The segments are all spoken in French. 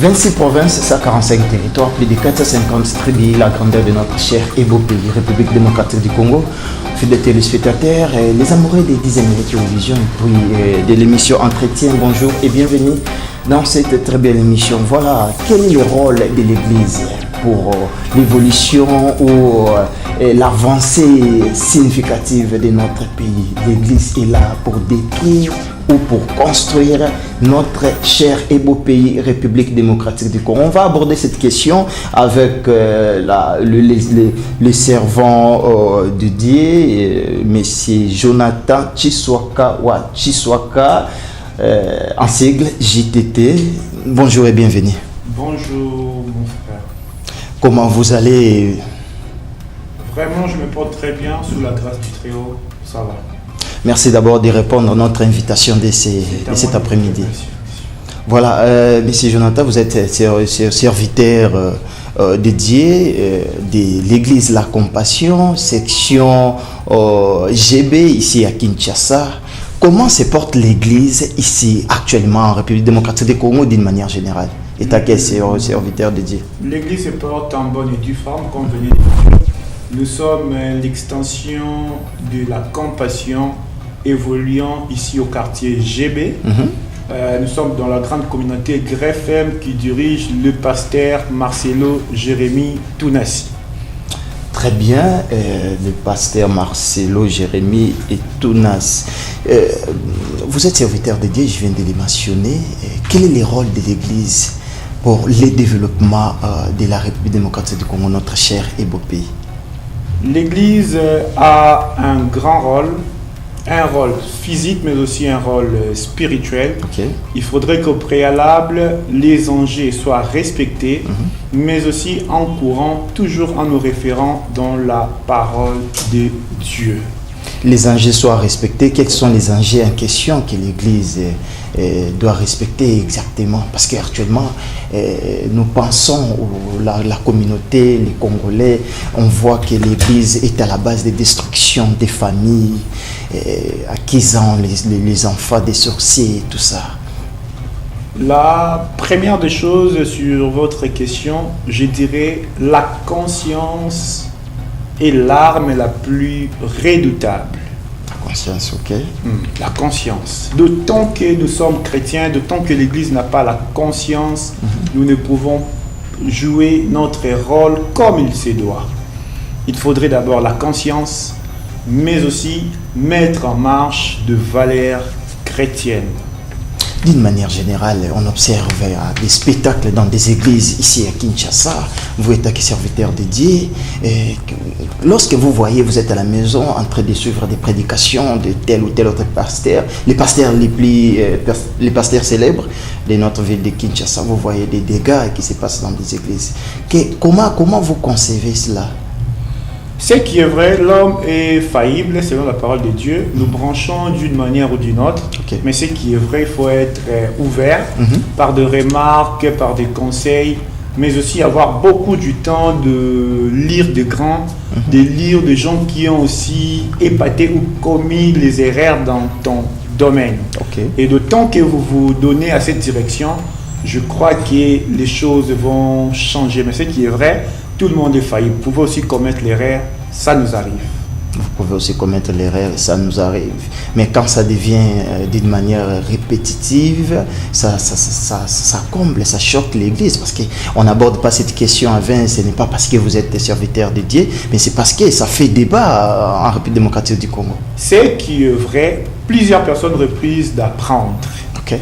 26 provinces, 145 territoires, plus de 450 tribus, la grandeur de notre cher et beau pays, République démocratique du Congo. Fidèles téléspectateurs, les amoureux des 10 minutes télévision et puis de l'émission Entretien, bonjour et bienvenue dans cette très belle émission. Voilà, quel est le rôle de l'Église pour l'évolution ou l'avancée significative de notre pays? L'Église est là pour détruire ou pour construire notre cher et beau pays, République démocratique du Congo. On va aborder cette question avec le servant de Dieu, Monsieur Jonathan Chiswaka en sigle JTT. Bonjour et bienvenue. Bonjour mon frère. Comment vous allez? Vraiment, je me porte très bien sous la grâce du Très-Haut, ça va. Merci d'abord de répondre à notre invitation de cet après-midi. Voilà, Monsieur Jonathan, vous êtes serviteur dédié de l'Église La Compassion, section GB ici à Kinshasa. Comment se porte l'Église ici actuellement en République démocratique du Congo d'une manière générale? Et à quel serviteur dédié? L'Église se porte en bonne et due forme, comme venez de dire. Nous sommes l'extension de la compassion évoluant ici au quartier GB. Nous sommes dans la grande communauté GRFM qui dirige le pasteur Marcelo Jérémy Tounassi. Très bien, le pasteur Marcelo Jérémy et Tounassi. Vous êtes serviteur de Dieu, je viens de le mentionner. Quel est le rôle de l'Église pour le développement de la République démocratique du Congo, notre cher et beau pays? L'Église a un rôle physique, mais aussi un rôle spirituel. Okay. Il faudrait qu'au préalable, les enjeux soient respectés, mais aussi en courant, toujours en nous référant dans la parole de Dieu. Les enjeux soient respectés. Quels sont les enjeux en question que l'Église doit respecter exactement? Parce qu'actuellement, nous pensons, la communauté, les Congolais, on voit que l'Église est à la base des destructions des familles, acquisant les enfants des sorciers et tout ça. La première des choses sur votre question, je dirais la conscience est l'arme la plus redoutable. La conscience, ok. La conscience. D'autant que nous sommes chrétiens, d'autant que l'Église n'a pas la conscience, nous ne pouvons jouer notre rôle comme il se doit. Il faudrait d'abord la conscience, mais aussi mettre en marche de valeurs chrétiennes. D'une manière générale, on observe des spectacles dans des églises ici à Kinshasa. Vous êtes serviteur de Dieu. Lorsque vous voyez, vous êtes à la maison en train de suivre des prédications de tel ou tel autre pasteur, les pasteurs célèbres de notre ville de Kinshasa, vous voyez des dégâts qui se passent dans des églises. Comment vous concevez cela? Ce qui est vrai, l'homme est faillible selon la parole de Dieu. Nous branchons d'une manière ou d'une autre. Okay. Mais ce qui est vrai, il faut être ouvert par des remarques, par des conseils, mais aussi avoir beaucoup du temps de lire des grands, de lire des gens qui ont aussi épaté ou commis les erreurs dans ton domaine. Okay. Et d'autant que vous vous donnez à cette direction, je crois que les choses vont changer. Mais ce qui est vrai, tout le monde est faillible. Vous pouvez aussi commettre l'erreur, ça nous arrive. Vous pouvez aussi commettre l'erreur, ça nous arrive. Mais quand ça devient d'une manière répétitive, ça comble, ça choque l'Église. Parce qu'on n'aborde pas cette question à vain. Ce n'est pas parce que vous êtes serviteur de Dieu, mais c'est parce que ça fait débat en République démocratique du Congo. C'est qui est vrai, plusieurs personnes refusent d'apprendre. Okay.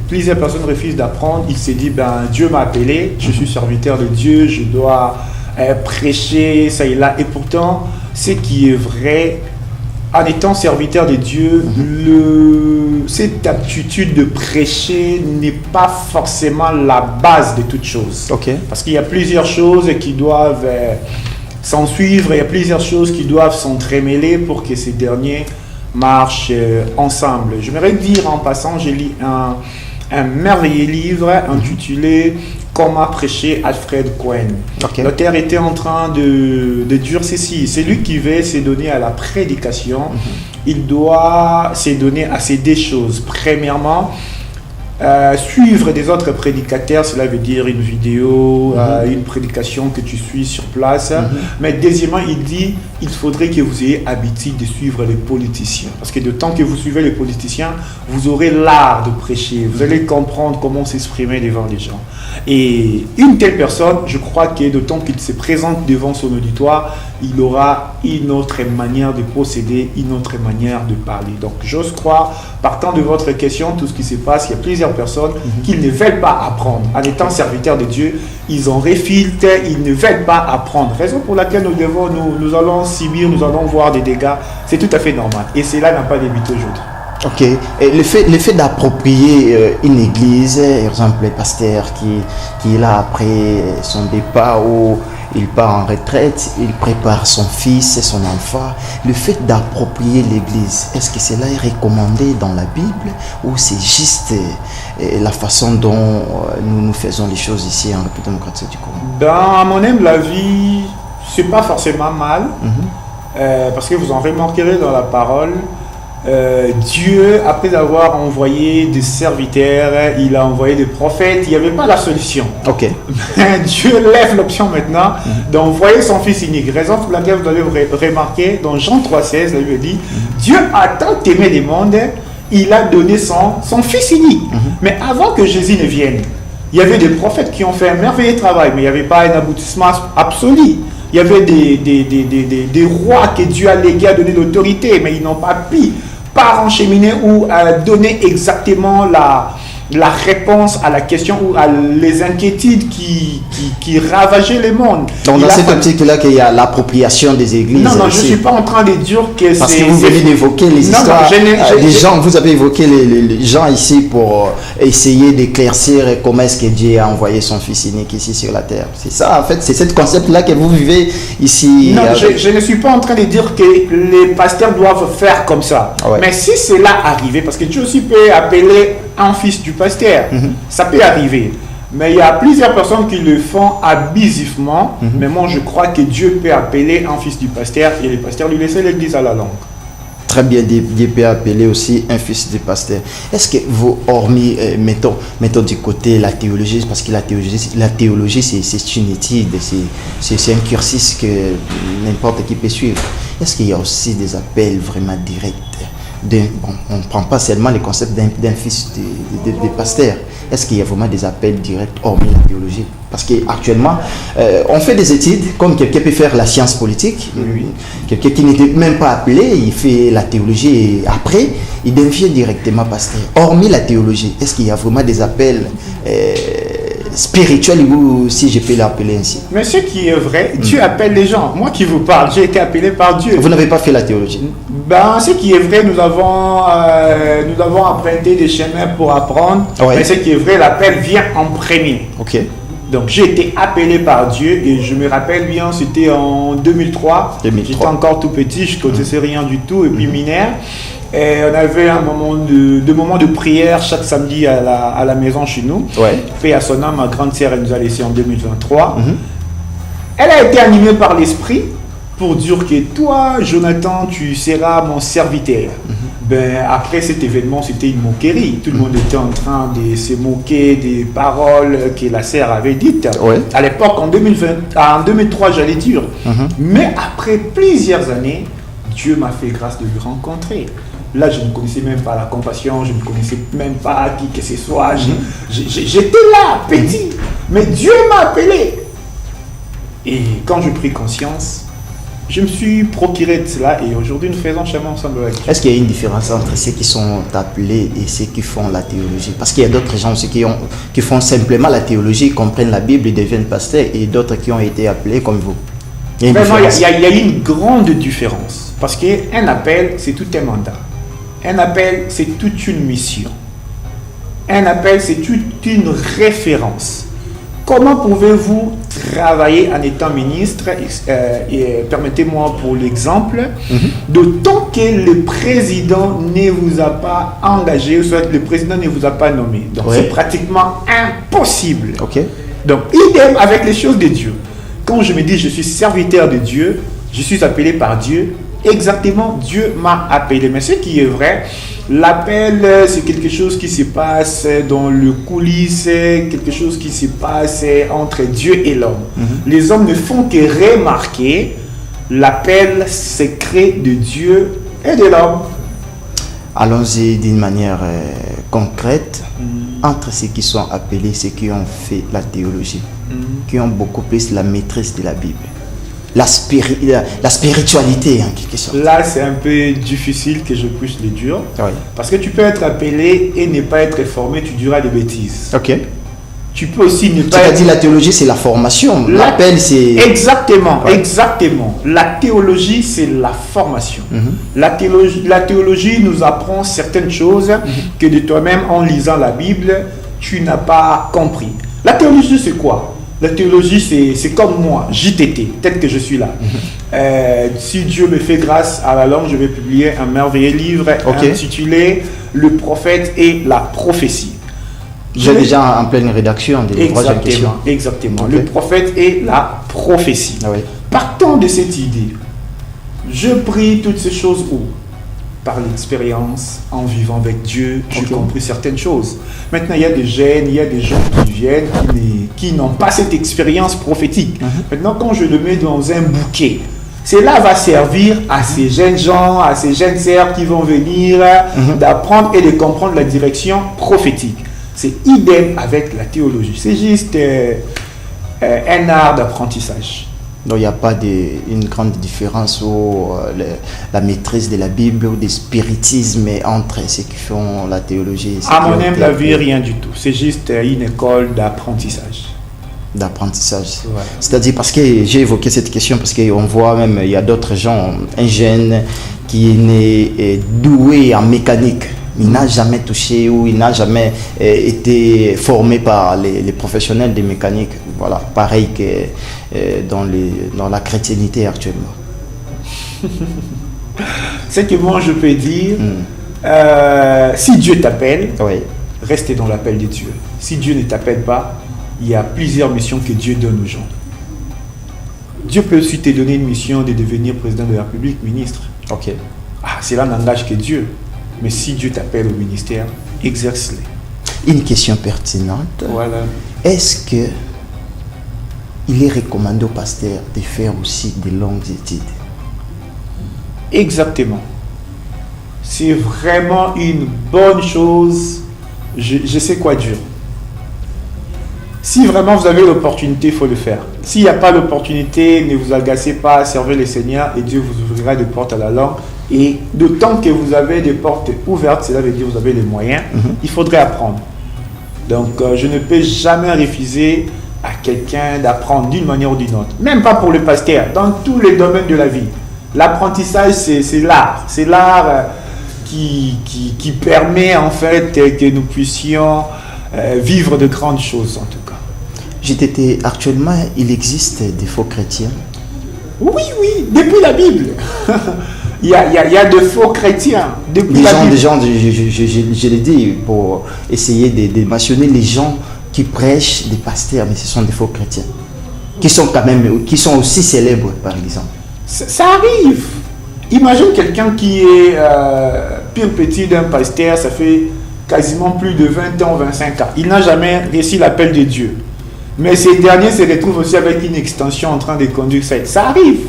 Plusieurs personnes refusent d'apprendre. Il s'est dit, Dieu m'a appelé, je suis serviteur de Dieu, je dois prêcher, ça et là. Et pourtant, ce qui est vrai, en étant serviteur de Dieu, cette aptitude de prêcher n'est pas forcément la base de toute chose. Okay. Parce qu'il y a plusieurs choses qui doivent s'en suivre, il y a plusieurs choses qui doivent s'entremêler pour que ces derniers marchent ensemble. J'aimerais dire en passant, j'ai lu un merveilleux livre intitulé Comment prêcher Alfred Cohen. Okay. L'auteur était en train de dire ceci. C'est lui qui veut se donner à la prédication. Il doit se donner à ces deux choses. Premièrement, Suivre des autres prédicateurs, cela veut dire une vidéo, une prédication que tu suis sur place. Mais deuxièmement, il dit il faudrait que vous ayez habitude de suivre les politiciens. Parce que de temps que vous suivez les politiciens, vous aurez l'art de prêcher. Vous allez comprendre comment s'exprimer devant les gens. Et une telle personne, je crois que de temps qu'il se présente devant son auditoire, il aura une autre manière de procéder, une autre manière de parler. Donc j'ose croire, partant de votre question, tout ce qui se passe, il y a plusieurs personnes qui ne veulent pas apprendre. En étant serviteurs de Dieu, ils en réfilent, ils ne veulent pas apprendre. Raison pour laquelle nous allons subir, nous allons voir des dégâts. C'est tout à fait normal. Et cela n'a pas débuté aujourd'hui. Ok. Et le fait d'approprier une église, par exemple le pasteur qui est là après son départ ou il part en retraite, il prépare son fils et son enfant. Le fait d'approprier l'église, est-ce que cela est recommandé dans la Bible ou c'est juste la façon dont nous faisons les choses ici en République démocratique du Congo? Dans mon humble avis, c'est pas forcément mal, parce que vous en remarquerez dans la parole. Dieu, après avoir envoyé des serviteurs, il a envoyé des prophètes, il n'y avait pas la solution. Ok. Dieu lève l'option maintenant d'envoyer son fils unique. Raison pour laquelle vous allez remarquer, dans Jean 3,16, la Bible dit Dieu a tant aimé le monde, il a donné son fils unique. Mais avant que Jésus ne vienne, il y avait des prophètes qui ont fait un merveilleux travail, mais il n'y avait pas un aboutissement absolu. Il y avait des rois que Dieu a légués à donner l'autorité, mais ils n'ont pas pu encheminer ou donner exactement la réponse à la question ou à les inquiétudes qui ravageaient le monde. Donc dans cette optique-là qu'il y a l'appropriation des églises. Non, je ne suis pas en train de dire que c'est... Parce que vous venez d'évoquer les histoires des gens, vous avez évoqué les gens ici pour essayer d'éclaircir comment est-ce que Dieu a envoyé son fils unique ici sur la terre. C'est ça en fait, c'est ce concept-là que vous vivez ici. Non, je ne suis pas en train de dire que les pasteurs doivent faire comme ça. Ouais. Mais si cela arrivait, parce que Dieu aussi peut appeler un fils du pasteur, ça peut arriver. Mais il y a plusieurs personnes qui le font abusivement. Mais moi, je crois que Dieu peut appeler un fils du pasteur et le pasteur lui laisser l'église à la longue. Très bien, Dieu peut appeler aussi un fils du pasteur. Est-ce que vous, hormis, mettons du côté la théologie, parce que la théologie c'est une étude, c'est un cursus que n'importe qui peut suivre. Est-ce qu'il y a aussi des appels vraiment directs? On ne prend pas seulement le concept d'un fils de pasteur. Est-ce qu'il y a vraiment des appels directs hormis la théologie? Parce qu'actuellement, on fait des études, comme quelqu'un peut faire la science politique, quelqu'un qui n'était même pas appelé, il fait la théologie et après, il devient directement pasteur. Hormis la théologie, est-ce qu'il y a vraiment des appels spirituel, ou si je peux l'appeler ainsi? Mais ce qui est vrai, Dieu appelle les gens. Moi qui vous parle, j'ai été appelé par Dieu. Vous n'avez pas fait la théologie? Ce qui est vrai, nous avons emprunté des chemins pour apprendre. Mais ce qui est vrai, l'appel vient en premier. Ok. Donc j'ai été appelé par Dieu et je me rappelle bien, c'était en 2003. J'étais encore tout petit, je ne connaissais rien du tout et puis mineur. Et on avait un moment de prière chaque samedi à la maison chez nous. Paix à son âme, ma grande sœur, elle nous a laissé en 2023. Elle a été animée par l'esprit pour dire que toi, Jonathan, tu seras mon serviteur. Après cet événement, c'était une moquerie. Tout le monde était en train de se moquer des paroles que la sœur avait dites. À l'époque, en 2003, j'allais dire. Mais après plusieurs années, Dieu m'a fait grâce de lui rencontrer. Là, je ne connaissais même pas la compassion, je ne connaissais même pas qui que ce soit. J'étais là, petit. Mais Dieu m'a appelé. Et quand j'ai pris conscience, je me suis procuré de cela et aujourd'hui, nous faisons chemin ensemble avec Dieu. Est-ce qu'il y a une différence entre ceux qui sont appelés et ceux qui font la théologie? Parce qu'il y a d'autres gens aussi qui font simplement la théologie, comprennent la Bible, ils deviennent pasteurs, et d'autres qui ont été appelés comme vous. Il y a une grande différence. Parce qu'un appel, c'est tout un mandat. Un appel, c'est toute une mission. Un appel, c'est toute une référence. Comment pouvez-vous travailler en étant ministre? Permettez-moi pour l'exemple, d'autant que le président ne vous a pas engagé, ou soit le président ne vous a pas nommé. Donc c'est pratiquement impossible. Donc idem avec les choses de Dieu. Quand je me dis je suis serviteur de Dieu, je suis appelé par Dieu, exactement, Dieu m'a appelé. Mais ce qui est vrai, L'appel, c'est quelque chose qui se passe dans le coulisses, quelque chose qui se passe entre Dieu et l'homme. Les hommes ne font que remarquer l'appel secret de Dieu et de l'homme. Allons-y d'une manière concrète. Entre ceux qui sont appelés, ceux qui ont fait la théologie, qui ont beaucoup plus la maîtrise de la Bible, la spiritualité en quelque sorte. Là, c'est un peu difficile que je puisse le dire. Oui. Parce que tu peux être appelé et ne pas être formé, tu diras des bêtises. Ok. Tu peux aussi ne pas... Tu as dit la théologie, c'est la formation. L'appel, c'est... Exactement, ouais. Exactement. La théologie, c'est la formation. La théologie nous apprend certaines choses que de toi-même, en lisant la Bible, tu n'as pas compris. La théologie, c'est quoi? La théologie, c'est comme moi, JTT, peut-être que je suis là. Si Dieu me fait grâce à la langue, je vais publier un merveilleux livre intitulé « Le prophète et la prophétie ». J'ai déjà en pleine rédaction des ouvrages en question. Exactement. Okay. Le prophète et la prophétie. Ah oui. Partant de cette idée, je prie toutes ces choses où? Par l'expérience, en vivant avec Dieu, j'ai compris certaines choses. Maintenant, il y a des jeunes, il y a des gens qui viennent, qui n'ont pas cette expérience prophétique. Maintenant, quand je le mets dans un bouquet, cela va servir à ces jeunes gens, à ces jeunes sœurs qui vont venir d'apprendre et de comprendre la direction prophétique. C'est idem avec la théologie. C'est juste un art d'apprentissage. Donc il n'y a pas une grande différence ou la maîtrise de la Bible ou du spiritisme entre ceux qui font la théologie. À mon humble avis, rien du tout. C'est juste une école d'apprentissage. D'apprentissage. Ouais. C'est-à-dire, parce que j'ai évoqué cette question, parce qu'on voit même, il y a d'autres gens, un jeune qui est né doué en mécanique. Il n'a jamais touché ou il n'a jamais été formé par les professionnels de mécanique. Voilà, pareil que dans la chrétienté actuellement. C'est que moi je peux dire, si Dieu t'appelle, restez dans l'appel de Dieu. Si Dieu ne t'appelle pas, il y a plusieurs missions que Dieu donne aux gens. Dieu peut aussi te donner une mission de devenir président de la République, ministre. Ok. Cela n'engage que Dieu. Mais si Dieu t'appelle au ministère, exerce-les. Une question pertinente. Voilà. Est-ce que il est recommandé au pasteur de faire aussi de longues études? Exactement. C'est vraiment une bonne chose. Je sais quoi dire. Si vraiment vous avez l'opportunité, il faut le faire. S'il n'y a pas l'opportunité, ne vous agacez pas, servez le Seigneur et Dieu vous ouvrira des portes à la langue. Et d'autant que vous avez des portes ouvertes, cela veut dire que vous avez les moyens, il faudrait apprendre. Donc je ne peux jamais refuser à quelqu'un d'apprendre d'une manière ou d'une autre. Même pas pour le pasteur, dans tous les domaines de la vie. L'apprentissage, c'est l'art. C'est l'art qui permet en fait que nous puissions vivre de grandes choses en tout cas. Actuellement, il existe des faux chrétiens? Oui, depuis la Bible. Il y a de faux chrétiens. Depuis des gens, je l'ai dit, pour essayer de mentionner les gens qui prêchent des pasteurs, mais ce sont des faux chrétiens. Qui sont aussi célèbres, par exemple. Ça arrive. Imagine quelqu'un qui est pire petit d'un pasteur, ça fait quasiment plus de 20 ans, 25 ans. Il n'a jamais reçu l'appel de Dieu. Mais ces derniers se retrouvent aussi avec une extension en train de conduire ça. Ça arrive.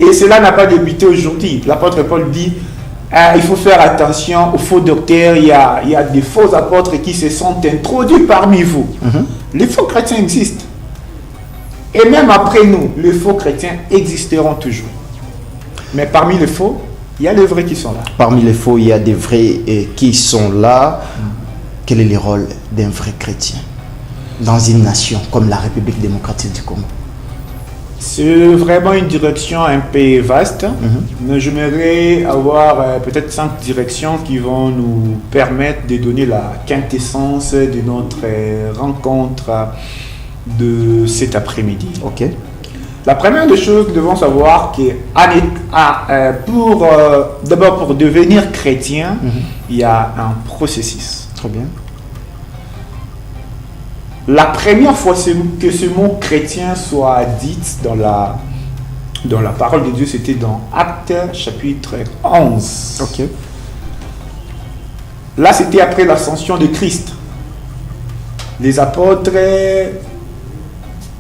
Et cela n'a pas débuté aujourd'hui. L'apôtre Paul dit, il faut faire attention aux faux docteurs. Il y a des faux apôtres qui se sont introduits parmi vous. Les faux chrétiens existent. Et même après nous, les faux chrétiens existeront toujours. Mais parmi les faux, il y a les vrais qui sont là. Parmi les faux, il y a des vrais qui sont là. Quel est le rôle d'un vrai chrétien dans une nation comme la République démocratique du Congo? C'est vraiment une direction un peu vaste. Mais j'aimerais avoir peut-être 5 directions qui vont nous permettre de donner la quintessence de notre rencontre de cet après-midi. Ok. La première des choses, nous devons savoir que d'abord pour devenir chrétien, il y a un processus. Très bien. La première fois que ce mot chrétien soit dit dans la parole de Dieu, c'était dans Actes chapitre 11. Ok. Là, c'était après l'ascension de Christ. Les apôtres,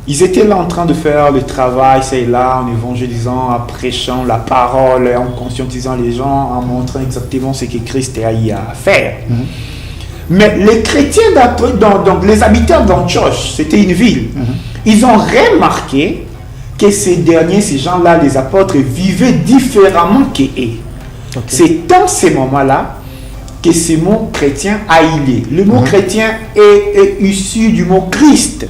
ils étaient là en train de faire le travail, c'est là, en évangélisant, en prêchant la parole, en conscientisant les gens, en montrant exactement ce que Christ a eu à faire. Mais les chrétiens, donc les habitants d'Antioche, c'était une ville, ils ont remarqué que ces gens-là, les apôtres, vivaient différemment qu'eux. C'est dans ces moments-là que ce mot chrétien a ilé. Le mot chrétien est issu du mot Christ.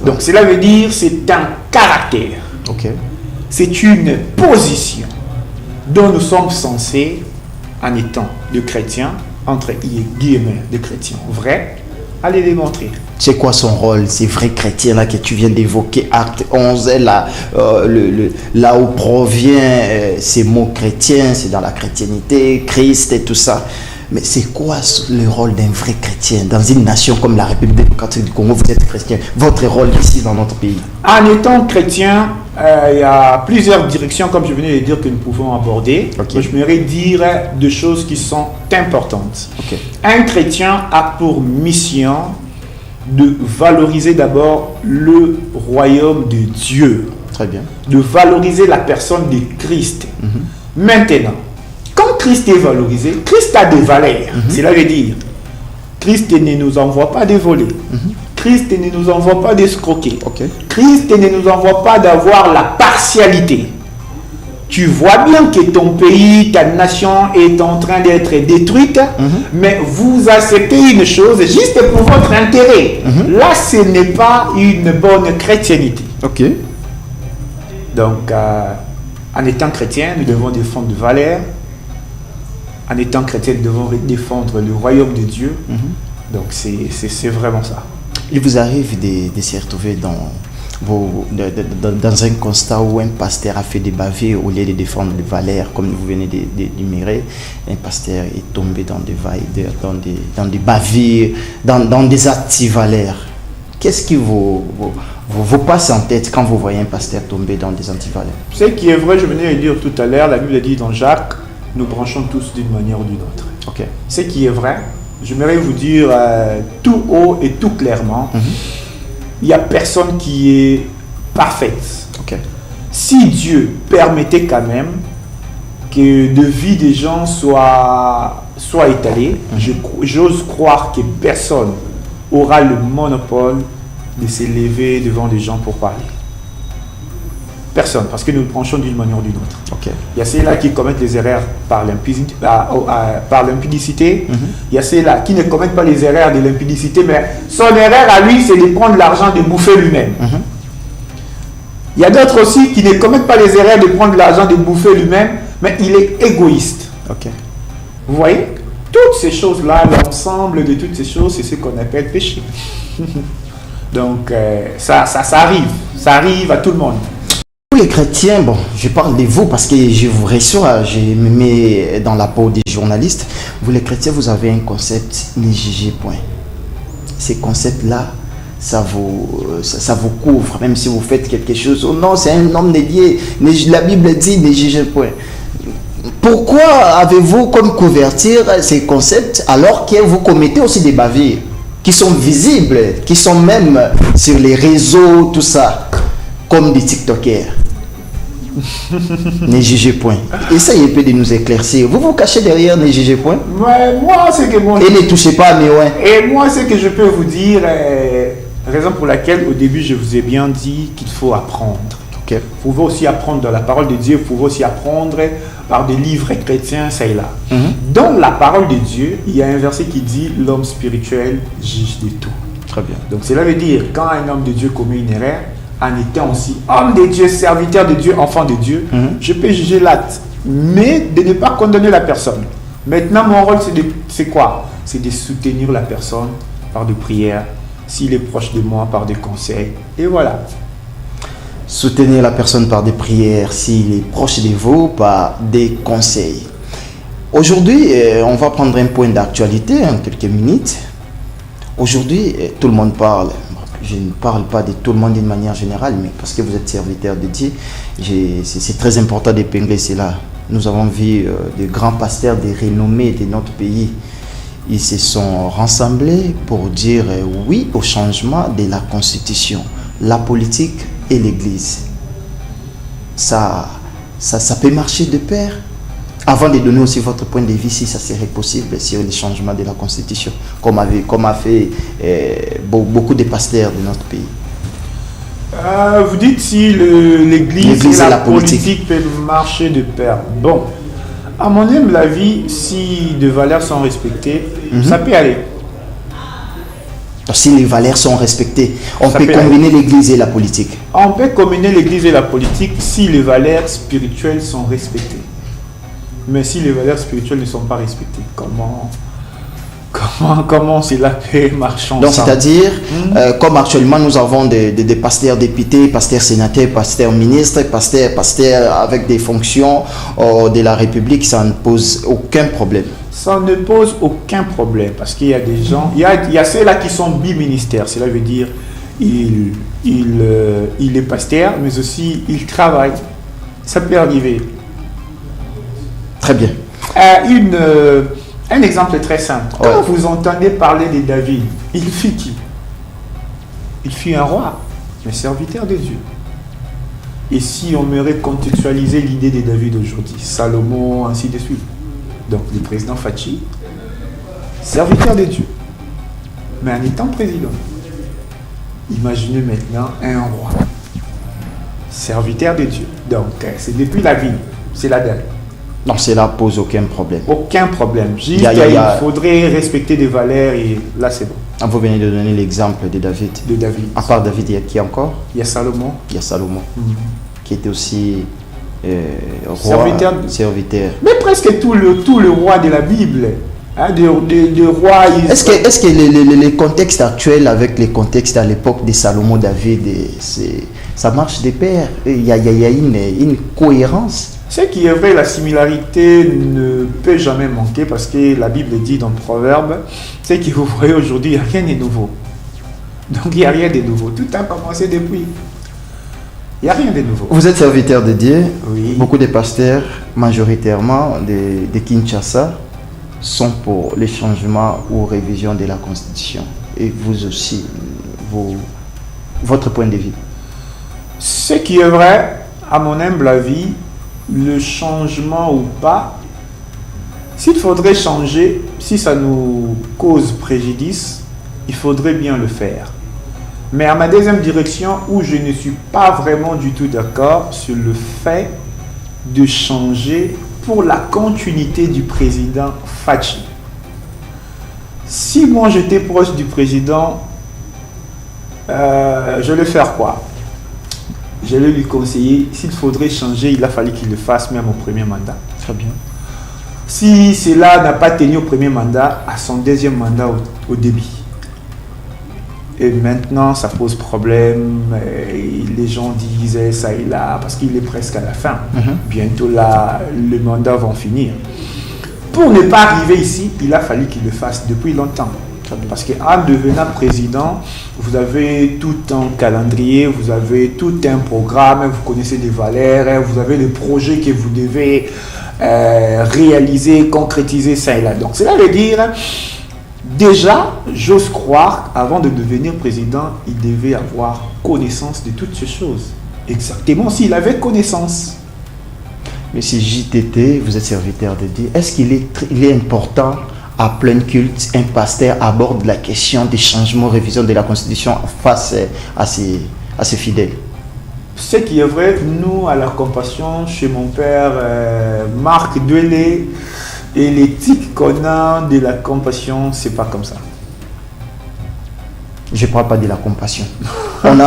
Donc cela veut dire c'est un caractère. C'est une position dont nous sommes censés, en étant de chrétiens, entre guillemets de chrétiens vrais, aller démontrer. C'est quoi son rôle, ces vrais chrétiens là que tu viens d'évoquer, Acte 11, là où provient ces mots chrétiens, c'est dans la chrétienté, Christ et tout ça. Mais c'est quoi le rôle d'un vrai chrétien dans une nation comme la République démocratique du Congo? Vous êtes chrétien. Votre rôle ici dans notre pays? En étant chrétien, il y a plusieurs directions, comme je venais de dire, que nous pouvons aborder. Je voudrais dire deux choses qui sont importantes. Un chrétien a pour mission de valoriser d'abord le royaume de Dieu. Très bien. De valoriser la personne de Christ. Maintenant, quand Christ est valorisé, Christ a des valeurs. Cela veut dire, Christ ne nous envoie pas de voler. Christ ne nous envoie pas d'escroquer. Christ ne nous envoie pas d'avoir la partialité. Tu vois bien que ton pays, ta nation est en train d'être détruite, mais vous acceptez une chose juste pour votre intérêt. Là, ce n'est pas une bonne chrétienté. Donc, en étant chrétien, nous devons défendre des valeurs. En étant chrétien, nous devons défendre le royaume de Dieu. Donc, c'est vraiment ça. Il vous arrive de se retrouver dans un constat où un pasteur a fait des bavures au lieu de défendre les valeurs, comme vous venez d'énumérer. Un pasteur est tombé dans des bavures, dans des anti-valeurs. Qu'est-ce qui vous passe en tête quand vous voyez un pasteur tomber dans des anti-valeurs? Ce qui est vrai, je venais de dire tout à l'heure, la Bible dit dans Jacques, nous branchons tous d'une manière ou d'une autre. Ce qui est vrai, j'aimerais vous dire tout haut et tout clairement, il n'y a personne qui est parfaite. Si Dieu permettait quand même que de vie des gens soit étalée, j'ose croire que personne aura le monopole de s'élever devant les gens pour parler. Personne, parce que nous nous branchons d'une manière ou d'une autre. Il y a ceux-là qui commettent les erreurs par l'impudicité. Il y a ceux-là qui ne commettent pas les erreurs de l'impudicité, mais son erreur à lui, c'est de prendre l'argent, de bouffer lui-même. Il y a d'autres aussi qui ne commettent pas les erreurs de prendre l'argent, de bouffer lui-même, mais il est égoïste. Vous voyez? Toutes ces choses-là, l'ensemble de toutes ces choses, c'est ce qu'on appelle péché. Donc, ça arrive. Ça arrive à tout le monde. Pour les chrétiens, bon, je parle de vous parce que je vous reçois, je me mets dans la peau des journalistes. Vous les chrétiens, vous avez un concept négligé point. Ces concepts-là, ça vous couvre, même si vous faites quelque chose. Oh non, c'est un homme dédié. La Bible dit négligé point. Pourquoi avez-vous comme couverture ces concepts alors que vous commettez aussi des bavures qui sont visibles, qui sont même sur les réseaux, tout ça, comme des TikTokers? Ne jugez point. Essayez peu de nous éclaircir. Vous vous cachez derrière ne jugez point. Ouais, moi, c'est que moi. Et ne touchez pas à mes ouais. Et moi, c'est que je peux vous dire, raison pour laquelle au début je vous ai bien dit qu'il faut apprendre. Vous pouvez aussi apprendre dans la parole de Dieu, vous pouvez aussi apprendre par des livres chrétiens, ça et là. Dans la parole de Dieu, il y a un verset qui dit l'homme spirituel juge de tout. Très bien. Donc cela veut dire quand un homme de Dieu commet une erreur, en étant aussi homme de Dieu, serviteur de Dieu, enfant de Dieu, je peux juger l'acte, mais de ne pas condamner la personne. Maintenant, mon rôle, c'est quoi? C'est de soutenir la personne par des prières, s'il est proche de moi, par des conseils, et voilà. Soutenir la personne par des prières, s'il est proche de vous, par des conseils. Aujourd'hui, on va prendre un point d'actualité en quelques minutes. Aujourd'hui, tout le monde parle. Je ne parle pas de tout le monde d'une manière générale, mais parce que vous êtes serviteur de Dieu, c'est très important d'épingler cela. Nous avons vu de grands pasteurs, des renommés de notre pays ils se sont rassemblés pour dire oui au changement de la constitution, la politique et l'église. Ça peut marcher de pair. Avant de donner aussi votre point de vue, si ça serait possible sur le changement de la constitution, comme a fait beaucoup de pasteurs de notre pays. Vous dites si l'église et la politique peuvent marcher de pair. Bon, à mon humble avis, si des valeurs sont respectées, ça peut aller. Si les valeurs sont respectées, on peut combiner l'église et la politique. On peut combiner l'église et la politique si les valeurs spirituelles sont respectées. Mais si les valeurs spirituelles ne sont pas respectées, comment cela peut marcher ensemble? Donc, c'est-à-dire, comme actuellement nous avons des pasteurs députés, pasteurs sénateurs, pasteurs ministres, pasteurs avec des fonctions de la République, ça ne pose aucun problème. Ça ne pose aucun problème parce qu'il y a des gens, il y a ceux-là qui sont biministères, cela veut dire il est pasteur, mais aussi il travaille. Ça peut arriver. Très bien. Un exemple très simple. Quand vous entendez parler de David, il fut qui? Il fut un roi, un serviteur de Dieu. Et si on m'aurait contextualisé l'idée de David aujourd'hui, Salomon, ainsi de suite. Donc le président Fachi, serviteur de Dieu, mais en étant président. Imaginez maintenant un roi, serviteur de Dieu. Donc c'est depuis la vie, c'est la date. Non, cela pose aucun problème. Aucun problème. Juste il faudrait respecter des valeurs et là c'est bon. Vous venez de donner l'exemple de David. De David. À part David, il y a qui encore? Il y a Salomon. Il y a Salomon, qui était aussi roi, serviteur. Mais presque tout le roi de la Bible. Hein, de rois. Est-ce que les contextes actuels avec les contextes à l'époque de Salomon, David, ça marche de pair? Il y a une cohérence. Ce qui est vrai, la similarité ne peut jamais manquer parce que la Bible dit dans Proverbe, ce que vous voyez aujourd'hui, il n'y a rien de nouveau. Donc il n'y a rien de nouveau. Tout a commencé depuis. Il n'y a rien de nouveau. Vous êtes serviteur de Dieu. Oui. Beaucoup de pasteurs, majoritairement de Kinshasa, sont pour les changements ou révisions de la Constitution. Et vous aussi, votre point de vue. Ce qui est vrai, à mon humble avis, le changement ou pas, s'il faudrait changer, si ça nous cause préjudice, il faudrait bien le faire. Mais à ma deuxième direction, où je ne suis pas vraiment du tout d'accord sur le fait de changer pour la continuité du président Fachi. Si moi j'étais proche du président, je vais faire quoi? Je vais lui conseiller, s'il faudrait changer, il a fallu qu'il le fasse même au premier mandat. Très bien. Si cela n'a pas tenu au premier mandat, à son deuxième mandat au début. Et maintenant, ça pose problème. Les gens disent ça et là, parce qu'il est presque à la fin. Bientôt là, le mandat va finir. Pour ne pas arriver ici, il a fallu qu'il le fasse depuis longtemps. Parce qu'en devenant président, vous avez tout un calendrier, vous avez tout un programme, vous connaissez des valeurs, vous avez des projets que vous devez réaliser, concrétiser ça et là. Donc cela veut dire, déjà, j'ose croire, avant de devenir président, il devait avoir connaissance de toutes ces choses. Exactement, s'il avait connaissance. Monsieur JTT, vous êtes serviteur de Dieu. Est-ce qu'il est important à plein culte, un pasteur aborde la question des changements, révision de la Constitution face à ses fidèles? Ce qui est vrai, nous, à la Compassion, chez mon père Marc Douelé, et l'éthique qu'on a de la Compassion, c'est pas comme ça. Je ne parle pas de la compassion. On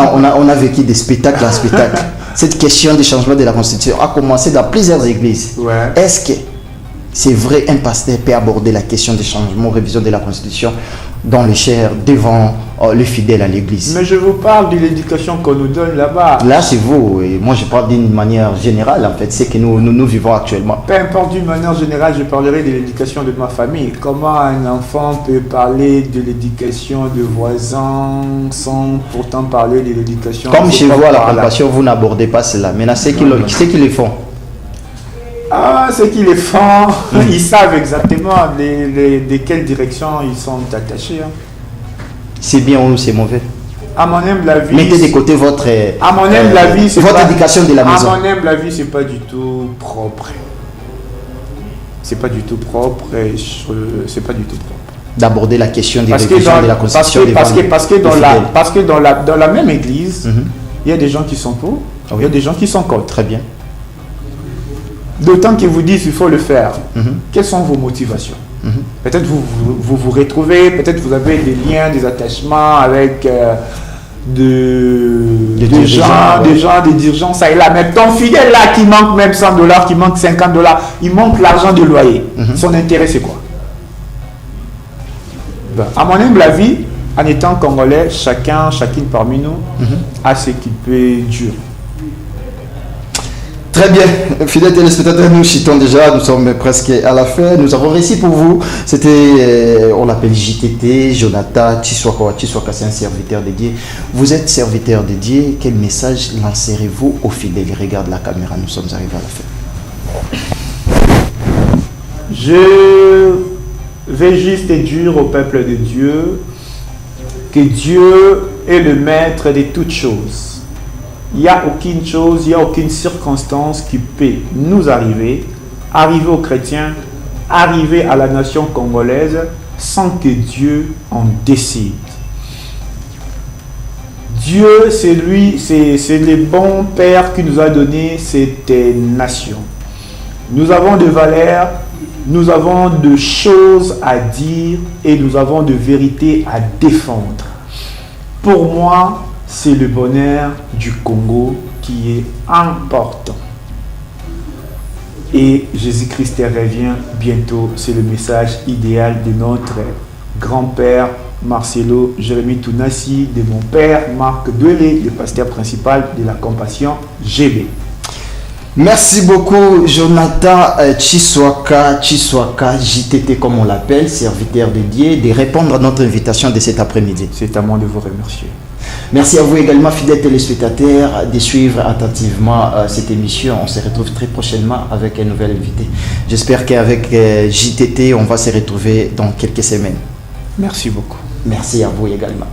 a vécu des spectacles en spectacle. Cette question du changement de la Constitution a commencé dans plusieurs églises. Ouais. Est-ce que c'est vrai, un pasteur peut aborder la question des changements, révision de la Constitution dans les chairs devant les fidèles à l'église? Mais je vous parle de l'éducation qu'on nous donne là-bas. Là, c'est vous. Et moi, je parle d'une manière générale, en fait. C'est que nous vivons actuellement. Peu importe d'une manière générale, je parlerai de l'éducation de ma famille. Comment un enfant peut parler de l'éducation de voisins sans pourtant parler de l'éducation... Comme chez vous, à la Compassion, vous n'abordez pas cela. Maintenant, c'est qui le font. Ceux qui les font, ils savent exactement de quelle direction ils sont attachés. Hein. C'est bien ou c'est mauvais? À mon humble avis, mettez de côté votre votre éducation de la maison. À mon humble avis, c'est pas du tout propre. C'est pas du tout propre. C'est pas du tout propre. D'aborder la question des religions, de la constitution des parce que dans la même église, il y a des gens qui sont pour, il y a des gens qui sont contre. Très bien. D'autant qu'ils vous disent qu'il faut le faire. Quelles sont vos motivations? Peut-être vous retrouvez, peut-être vous avez des liens, des attachements avec des dirigeants, ça et là. Mais ton fidèle là qui manque même $100, qui manque $50, il manque l'argent du loyer. Son intérêt c'est quoi? À mon humble avis, en étant congolais, chacune parmi nous a ce qu'il peut dur. Très bien, fidèles téléspectateurs, nous chutons déjà, nous sommes presque à la fin. Nous avons réussi pour vous. C'était, on l'appelle JTT, Jonathan Tshiswaka. Tshiswaka, c'est un serviteur dédié. Vous êtes serviteur dédié. Quel message lancerez-vous aux fidèles? Regarde la caméra, nous sommes arrivés à la fin. Je vais juste dire au peuple de Dieu que Dieu est le maître de toutes choses. Il n'y a aucune chose, il n'y a aucune circonstance qui peut nous arriver aux chrétiens, arriver à la nation congolaise sans que Dieu en décide. Dieu, c'est le bon Père qui nous a donné cette nation. Nous avons des valeurs, nous avons de choses à dire et nous avons de vérités à défendre. Pour moi, c'est le bonheur du Congo qui est important. Et Jésus-Christ revient bientôt. C'est le message idéal de notre grand-père Marcelo Jérémy Tounassi, de mon père Marc Douelé, le pasteur principal de la Compassion GB. Merci beaucoup Jonathan Tshiswaka, JTT comme on l'appelle, serviteur dédié, de répondre à notre invitation de cet après-midi. C'est à moi de vous remercier. Merci à vous également, fidèles téléspectateurs, de suivre attentivement cette émission. On se retrouve très prochainement avec un nouvel invité. J'espère qu'avec JTT, on va se retrouver dans quelques semaines. Merci beaucoup. Merci à vous également.